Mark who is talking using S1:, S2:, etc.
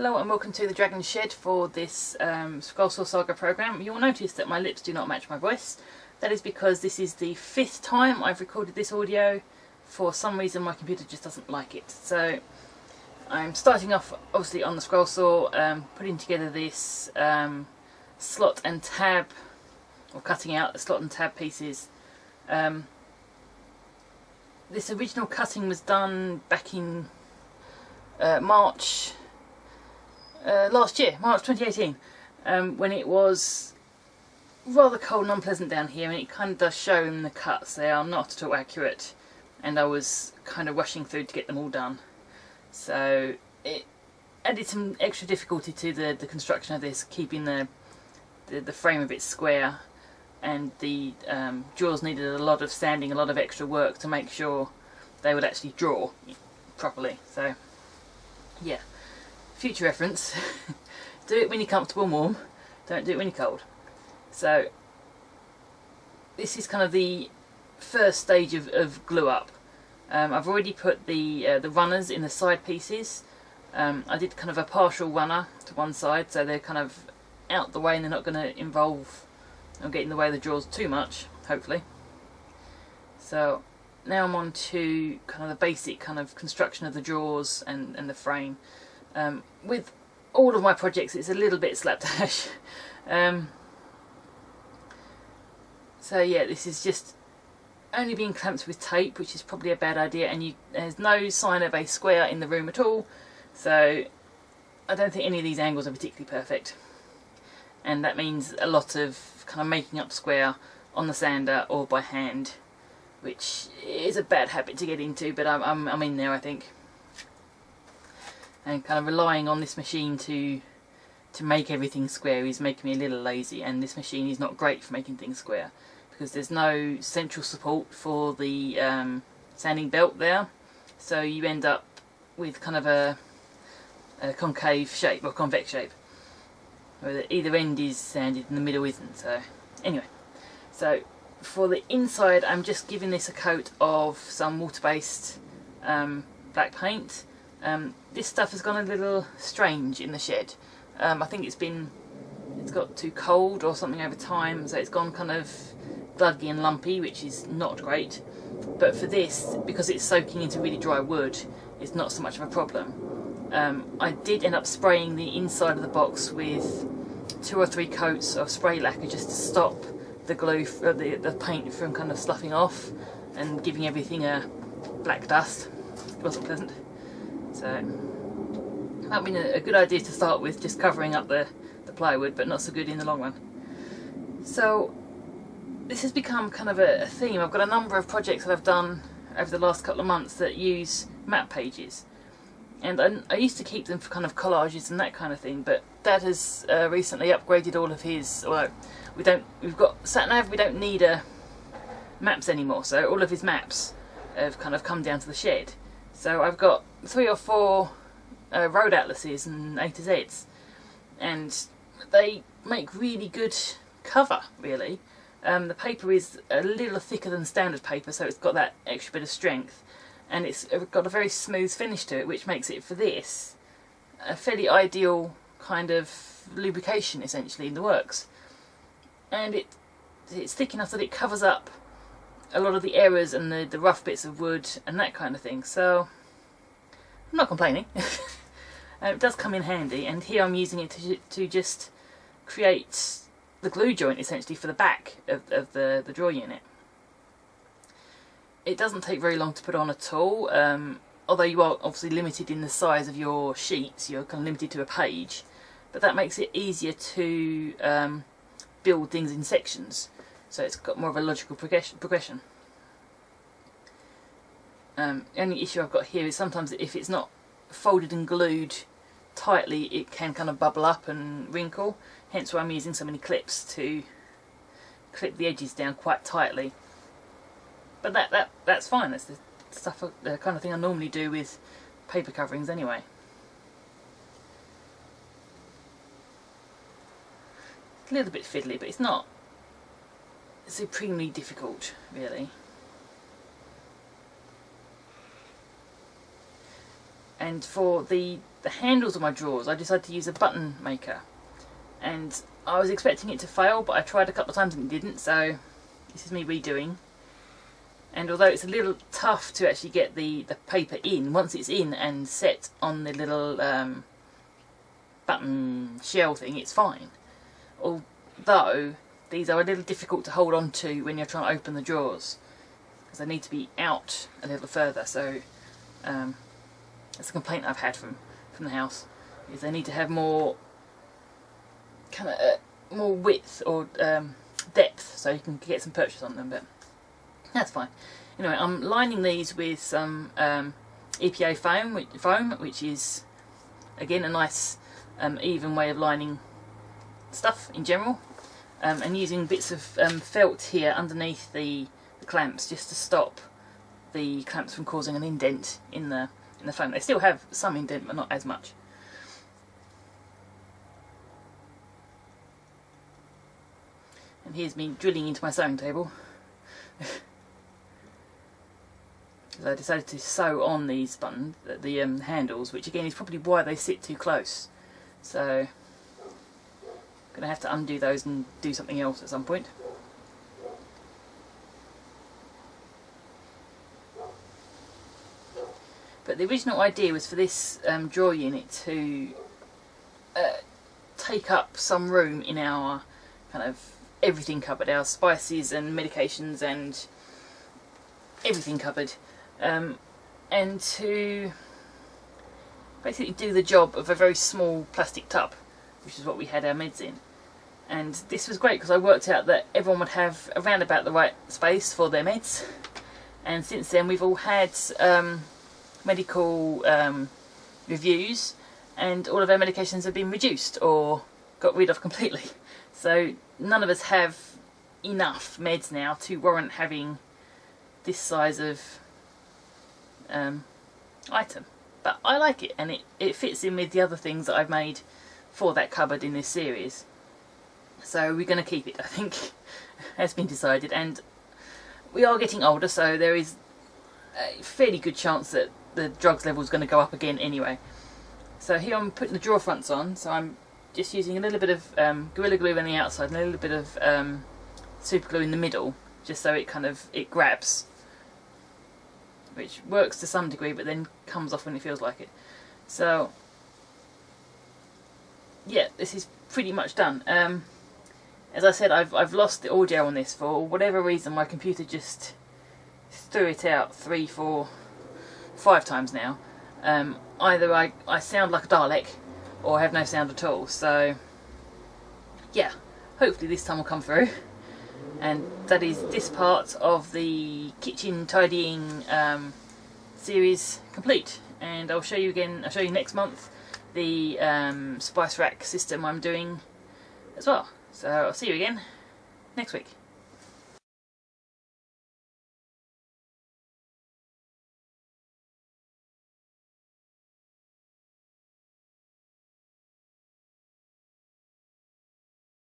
S1: Hello and welcome to the Dragon Shed for this Skullsaw Saga program. You will notice that my lips do not match my voice. That is because this is the 5th time I've recorded this audio. For some reason my computer just doesn't like it. So I'm starting off obviously on the Skullsaw, putting together this slot and tab, or cutting out the slot and tab pieces. This original cutting was done back in March last year, March 2018, when it was rather cold and unpleasant down here, and it kind of does show in the cuts. They are not at all accurate, and I was kind of rushing through to get them all done. So it added some extra difficulty to the construction of this, keeping the frame a bit square, and the jaws needed a lot of sanding, a lot of extra work to make sure they would actually draw properly. So yeah, future reference. Do it when you're comfortable and warm, don't do it when you're cold. So this is kind of the first stage of glue up. I've already put the runners in the side pieces. I did kind of a partial runner to one side, so they're kind of out the way and they're not going to involve or get in the way of the jaws too much, hopefully. So now I'm on to kind of the basic kind of construction of the jaws and the frame. With all of my projects it's a little bit slapdash. So yeah, this is just only being clamped with tape, which is probably a bad idea, and there's no sign of a square in the room at all, so I don't think any of these angles are particularly perfect, and that means a lot of kind of making up square on the sander or by hand, which is a bad habit to get into, but I'm in there, I think. And kind of relying on this machine to make everything square is making me a little lazy, and this machine is not great for making things square because there's no central support for the sanding belt there, so you end up with kind of a concave shape or convex shape where either end is sanded and the middle isn't. So anyway, so for the inside I'm just giving this a coat of some water-based black paint. This stuff has gone a little strange in the shed. I think it's got too cold or something over time, so it's gone kind of gluggy and lumpy, which is not great. But for this, because it's soaking into really dry wood, it's not so much of a problem. I did end up spraying the inside of the box with 2 or 3 coats of spray lacquer just to stop the glue, the paint from kind of sloughing off and giving everything a black dust. It wasn't pleasant. So that would have been a good idea to start with, just covering up the plywood, but not so good in the long run. So this has become kind of a theme. I've got a number of projects that I've done over the last couple of months that use map pages, and I used to keep them for kind of collages and that kind of thing, but Dad has recently upgraded all of his, although we've got SatNav, we don't need maps anymore, so all of his maps have kind of come down to the shed. So I've got 3 or 4 road atlases and A to Zs, and they make really good cover, really. The paper is a little thicker than standard paper, so it's got that extra bit of strength, and it's got a very smooth finish to it, which makes it, for this, a fairly ideal kind of lubrication essentially in the works. And it's thick enough that it covers up a lot of the errors and the rough bits of wood and that kind of thing, so I'm not complaining. It does come in handy, and here I'm using it to just create the glue joint essentially for the back of the drawer unit. It doesn't take very long to put on at all, although you are obviously limited in the size of your sheets. You're kind of limited to a page, but that makes it easier to build things in sections, so it's got more of a logical progression. The only issue I've got here is sometimes if it's not folded and glued tightly, it can kind of bubble up and wrinkle, hence why I'm using so many clips to clip the edges down quite tightly. But that's fine. That's the kind of thing I normally do with paper coverings anyway. It's a little bit fiddly, but it's not supremely difficult, really. And for the the handles of my drawers, I decided to use a button maker, and I was expecting it to fail, but I tried a couple of times and it didn't, so this is me redoing. And although it's a little tough to actually get the paper in, once it's in and set on the little button shell thing, it's fine. Although these are a little difficult to hold on to when you're trying to open the drawers, because they need to be out a little further. So that's a complaint I've had from the house, is they need to have more kind of more width or depth, so you can get some purchase on them, but that's fine. Anyway, I'm lining these with some EPA foam, which is again a nice even way of lining stuff in general, and using bits of felt here underneath the clamps just to stop the clamps from causing an indent in the foam. They still have some indent, but not as much. And here's me drilling into my sewing table. Because I decided to sew on these buttons, the handles, which again is probably why they sit too close. So I'm going to have to undo those and do something else at some point. But the original idea was for this drawer unit to take up some room in our kind of everything cupboard, our spices and medications and everything cupboard, and to basically do the job of a very small plastic tub, which is what we had our meds in. And this was great because I worked out that everyone would have around about the right space for their meds, and since then we've all had medical reviews, and all of our medications have been reduced or got rid of completely. So none of us have enough meds now to warrant having this size of item. But I like it, and it fits in with the other things that I've made for that cupboard in this series. So we're going to keep it, I think, has been decided. And we are getting older, so there is a fairly good chance that the drugs level is going to go up again anyway. So here I'm putting the drawer fronts on, so I'm just using a little bit of Gorilla Glue on the outside and a little bit of super glue in the middle, just so it grabs, which works to some degree but then comes off when it feels like it. So yeah, this is pretty much done. As I said, I've lost the audio on this for whatever reason. My computer just threw it out 3, 4, 5 times now. Either I sound like a Dalek or I have no sound at all. So yeah, hopefully this time will come through. And that is this part of the kitchen tidying series complete. And I'll show you next month the spice rack system I'm doing as well. So I'll see you again next week.